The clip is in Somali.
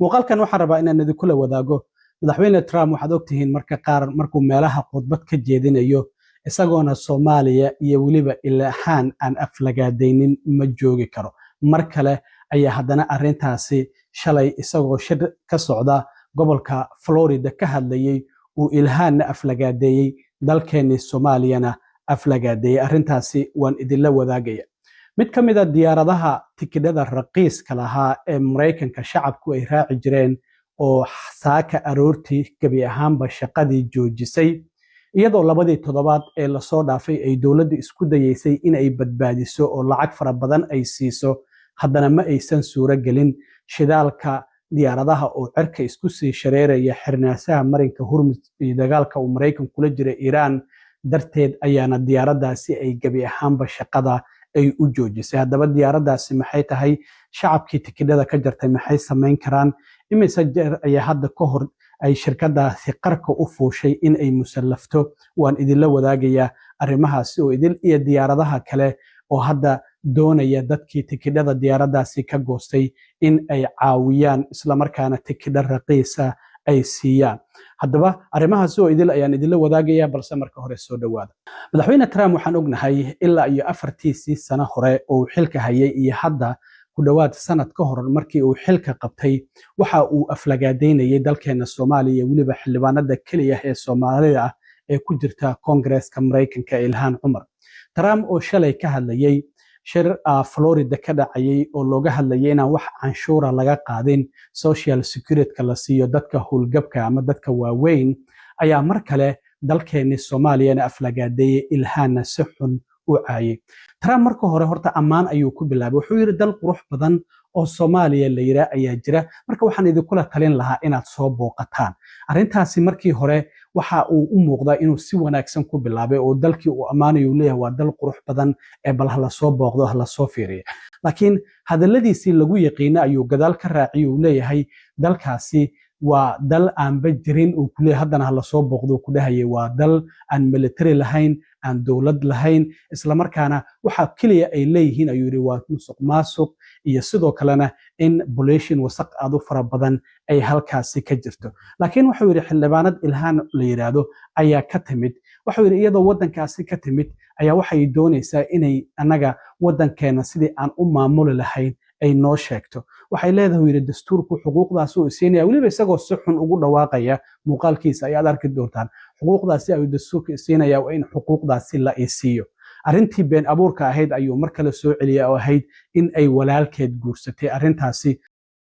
muuqaalkan waxaan rabaa inaan idinkula wadaago madaxweyne Trump waxaad ogtihiin marka qaar markuu meelaha khudbad ka jeedinayo isagoona Soomaaliya iyo waliba ilaahaan aan aflagaadaynin ma joogi karo mar kale ayaa haddana arrintaasi shalay isagoo shir ka socda gobolka Florida ka hadlayay uu ilaahaanna aflagaadeeyay dalkeennii Soomaaliyana aflagaadeeyay arrintaasi waan idinla wadaagaya mid ka mid ah diyaaradaha tikidhada raqiiska lahaa ee Mareykanka shacabku ay raaci jireen oo saaka aroortii gabi ahaanba shaqadii joojisay iyadoo labadii toddobaad ee la soo dhaafay ay dawladdu isku dayeysay in ay badbaadiso oo lacag fara badan ay siiso haddana ma aysan suuro gelin shidaalka diyaaradaha oo cirka isku sii shareeraya xirnaasaha marinka Hormuz iyo dagaalka uu Mareykanku kula jira Iran darteed ayaana diyaaradaasi ay gabi ahaanba shaqada ay u joojisay haddaba diyaaradaasi maxay tahay shacabkii tikidhada ka jartay maxay samayn karaan imise jeer ayaa hadda ka hor ay shirkadaasi qarka u fuushay in ay musallafto waan idinla wadaagayaa arrimahaasi oo idil iyo diyaaradaha kale oo hadda doonaya dadkii tikidhada diyaaradaasi ka goostay in ay caawiyaan isla markaana tikidho raqiisa ay siiyaan haddaba arrimahaasi oo idil ayaan idinla wadaagayaa balse marka hore soo dhawaada madaxweyne Trump waxaan ognahay ilaa iyo 4 sano hore oo xilka hayay iyo hadda ku dhawaad sanad ka hor markii uu xilka qabtay waxa uu aflagaadeynayay dalkeena Soomaaliya waliba xildhibaanada kaliya ee Soomaalida ah ee ku jirta Congress-ka Mareykanka Ilhaan Cumar Trump oo shalay ka hadlayay shir Florida ka dhacayay oo looga hadlayay in wax canshuura laga qaadin social security la siiyo dadka howlgabka ama dadka waaweyn ayaa mar kale dalkeena Soomaaliya aflagaadeeyay Ilhaanna si xun u caayay Trump marka hore horta ammaan ayuu ku bilaabay wuxuu yiri dal qurux badan oo Soomaaliya la yiraahdo ayaa jira marka waxaan idinkula talin lahaa inaad soo booqataan arrintaasi markii hore waxa uu u muuqdaa inuu si wanaagsan ku bilaabay oo dalkii uu amaanayo leeyahay waa dal qurux badan ee bal hala soo booqdo hala soo fiiriyo laakiin hadalladiisii lagu yaqiina ayuu gadaal ka raaciyay uu leeyahay dalkaasi waa dal aan bajirin uu ku leeyahay haddana hala soo booqdo ku dhahayay waa dal aan military lahayn aan dawlad lahayn isla markaana waxa kaliya ay leeyihiin ayuu yiri waa musuqmaasuq iyo sidoo kalena in pollution wasaq aad u fara badan ay halkaasi ka jirto laakiin wuxuu yiri xildhibaanad Ilhaan la yiraahdo ayaa ka timid wuxuu yiri iyadoo wadankaasi ka timid ayaa waxay doonaysaa inay anaga wadankeena sidii aan u maamuli lahayn ay noo sheegto waxay leedahay yiri dastuurku xuquuqdaas uu siinaya waliba isagoo si xun ugu dhawaaqaya muuqaalkiisa ayaad arki doontaan xuquuqdaasi ay dastuurka siinaya waa in xuquuqdaasi la isiiyo arrintii been abuurka ahayd ayuu mar kale soo celiyay oo ahayd in ay walaalkeed guursatay arrintaasi